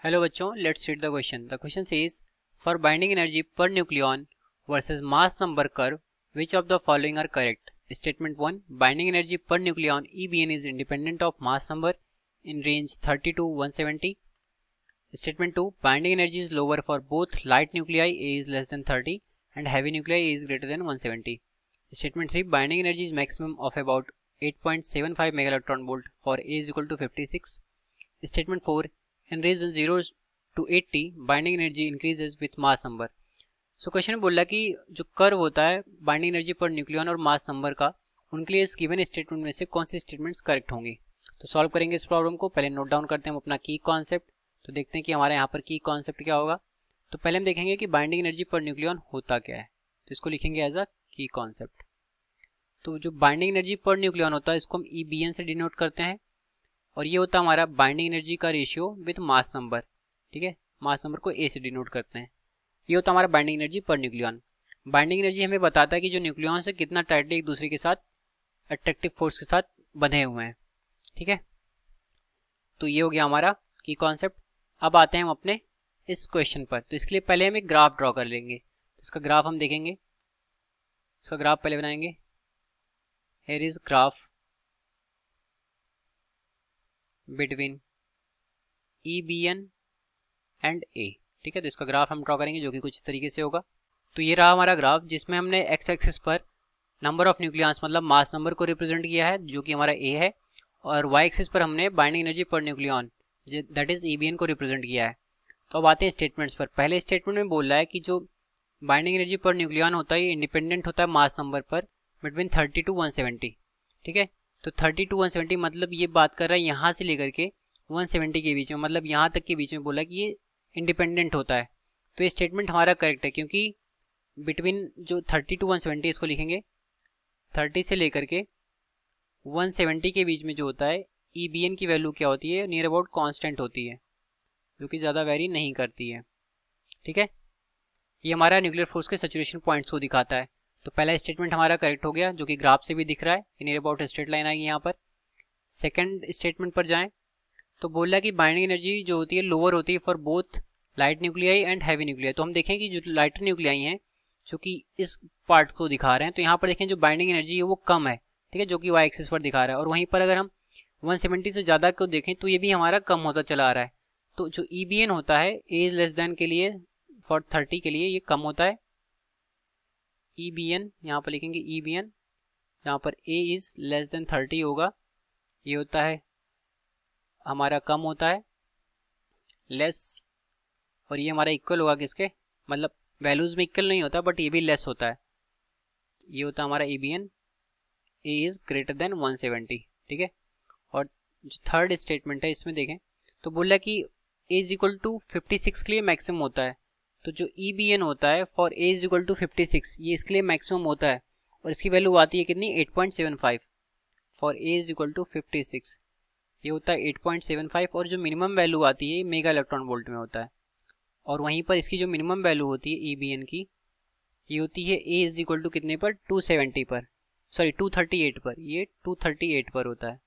Hello बच्चों, let's read the question. The question says for binding energy per nucleon versus mass number curve which of the following are correct. Statement 1, binding energy per nucleon EBN is independent of mass number in range 30 to 170. Statement 2, binding energy is lower for both light nuclei A is less than 30 and heavy nuclei A is greater than 170. Statement 3, binding energy is maximum of about 8.75 megaelectron volt for A is equal to 56. Statement 4, in region 0 to 80 binding energy increases with mass number. So question में बोल रहा है कि जो curve होता है binding energy per nucleon और mass number का, उनके लिए इस गिवन स्टेटमेंट में से कौन सी स्टेटमेंट्स करेक्ट होंगी. तो सॉल्व करेंगे इस प्रॉब्लम को. पहले नोट डाउन करते हैं हम अपना की कॉन्सेप्ट. तो देखते हैं कि हमारे यहाँ पर की कॉन्सेप्ट क्या होगा. तो पहले हम देखेंगे कि बाइंडिंग एनर्जी पर न्यूक्लियन होता क्या है. तो इसको लिखेंगे एज अ की कॉन्सेप्ट. तो जो बाइंडिंग एनर्जी पर न्यूक्लियन होता है इसको हम EBN से डिनोट करते हैं और ये होता है हमारा बाइंडिंग एनर्जी का रेशियो विद मास नंबर. ठीक है, मास नंबर को A से डिनोट करते हैं. ये होता है हमारा binding energy per nucleon. Binding energy हमें बताता है कि जो न्यूक्लियन से कितना टाइटली एक दूसरे के साथ अट्रैक्टिव फोर्स के साथ बंधे हुए हैं. ठीक है, तो ये हो गया हमारा की कॉन्सेप्ट. अब आते हैं हम अपने इस क्वेश्चन पर. तो इसके लिए पहले हम एक ग्राफ ड्रॉ कर लेंगे. तो इसका ग्राफ हम देखेंगे. इसका ग्राफ पहले बनाएंगे. Here is graph between EBN and A. ठीक है, तो इसका ग्राफ हम ड्रॉ करेंगे जो कि कुछ इस तरीके से होगा. तो ये रहा हमारा ग्राफ जिसमें हमने एक्स एक्सिस पर नंबर ऑफ न्यूक्लियंस मतलब मास नंबर को रिप्रेजेंट किया है जो कि हमारा A है, और वाई एक्सिस पर हमने binding energy per nucleon that is EBN को रिप्रेजेंट किया है. तो अब आते हैं स्टेटमेंट्स पर. पहले स्टेटमेंट में बोल रहा है कि जो बाइंडिंग एनर्जी पर न्यूक्लियन होता है ये इंडिपेंडेंट होता है मास नंबर पर बिटवीन 30 to 170. ठीक है, तो 30 to 170 मतलब ये बात कर रहा है यहाँ से लेकर के 170 के बीच में, मतलब यहाँ तक के बीच में बोला कि ये इंडिपेंडेंट होता है. तो ये स्टेटमेंट हमारा करेक्ट है क्योंकि बिटवीन जो 30 to 170 इसको लिखेंगे 30 से लेकर के 170 के बीच में जो होता है EBN की वैल्यू क्या होती है, नियर अबाउट कांस्टेंट होती है जो कि ज़्यादा वेरी नहीं करती है. ठीक है, ये हमारा न्यूक्लियर फोर्स के सैचुरेशन पॉइंट्स को दिखाता है. तो पहला स्टेटमेंट हमारा करेक्ट हो गया जो कि ग्राफ से भी दिख रहा है. नियर अबाउट स्ट्रेट लाइन आएगी यहाँ पर. सेकंड स्टेटमेंट पर जाएं तो बोल रहा है कि बाइंडिंग एनर्जी जो होती है लोअर होती है for both light nuclei and heavy nuclei. तो हम देखें कि जो लाइटर न्यूक्लियाई हैं जो कि इस पार्ट को दिखा रहे हैं, तो यहाँ पर देखें जो बाइंडिंग एनर्जी है वो कम है. ठीक है, जो कि वाई एक्सिस पर दिखा रहा है. और वहीं पर अगर हम 170 से ज़्यादा को देखें तो ये भी हमारा कम होता चला आ रहा है. तो जो EBN होता है A इज लेस देन के लिए फॉर 30 के लिए ये कम होता है. EBN यहाँ पर लिखेंगे EBN, यहाँ पर A इज लेस देन 30 होगा, ये होता है हमारा कम होता है लेस, और ये हमारा इक्वल होगा किसके, मतलब वैल्यूज में इक्वल नहीं होता बट ये भी लेस होता है. ये होता है हमारा EBN A is greater than 170. ठीक है, और जो थर्ड स्टेटमेंट है इसमें देखें तो बोल रहा है कि A इज इक्वल टू 56 के लिए मैक्सिमम होता है. तो जो EBN होता है for A is equal to 56 ये इसके लिए मैक्सिमम होता है और इसकी वैल्यू आती है कितनी 8.75 for A is equal to 56. ये होता है 8.75 और जो मिनिमम वैल्यू आती है मेगा इलेक्ट्रॉन वोल्ट में होता है. और वहीं पर इसकी जो मिनिमम वैल्यू होती है EBN की ये होती है A इज इक्वल टू कितने पर 270 पर, सॉरी 238 पर. ये 238 पर होता है.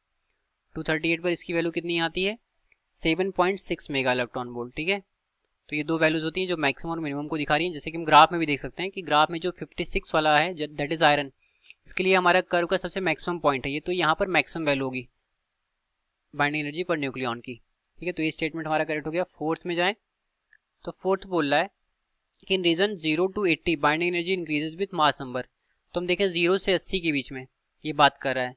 238 पर इसकी वैल्यू कितनी आती है 7.6 मेगा इलेक्ट्रॉन वोल्ट. ठीक है, तो ये दो वैल्यूज होती हैं जो मैक्सिमम और मिनिमम को दिखा रही हैं. जैसे कि हम ग्राफ में भी देख सकते हैं कि ग्राफ में जो 56 वाला है दैट इज आयरन, इसके लिए हमारा कर्व का सबसे मैक्सिमम पॉइंट है ये, तो यहाँ पर मैक्सिमम वैल्यू होगी बाइंडिंग एनर्जी पर न्यूक्लियन की. ठीक है, तो ये स्टेटमेंट हमारा करेक्ट हो गया. फोर्थ में जाएं तो फोर्थ बोल रहा है कि in region 0 to 80 binding energy increases with mass number. तो हम देखें 0 से 80 के बीच में ये बात कर रहा है.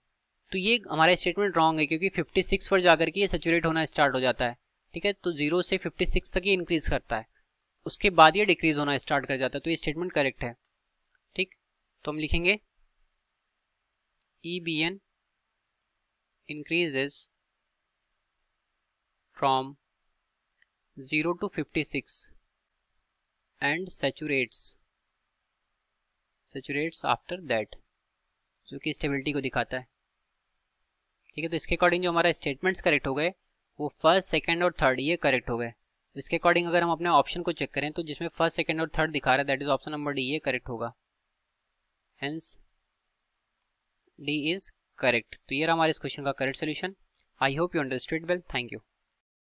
तो ये हमारा स्टेटमेंट रॉन्ग है क्योंकि 56 पर जाकर के ये सैचुरेट होना स्टार्ट हो जाता है. ठीक है, तो 0 से 56 तक ये इंक्रीज करता है, उसके बाद ये डिक्रीज होना स्टार्ट कर जाता है. तो ये स्टेटमेंट करेक्ट है. ठीक, तो हम लिखेंगे EBN increases from 0 to 56 and saturates after that, जो कि स्टेबिलिटी को दिखाता है. ठीक है, तो इसके अकॉर्डिंग जो हमारा स्टेटमेंट्स करेक्ट हो गए वो फर्स्ट सेकंड और थर्ड ये करेक्ट हो गए. इसके अकॉर्डिंग अगर हम अपने ऑप्शन को चेक करें तो जिसमें फर्स्ट सेकंड और थर्ड दिखा रहा है that is option number D, ये करेक्ट होगा. Hence D is correct. तो ये रहा हमारे इस क्वेश्चन का correct solution. I hope you understood well. Thank you.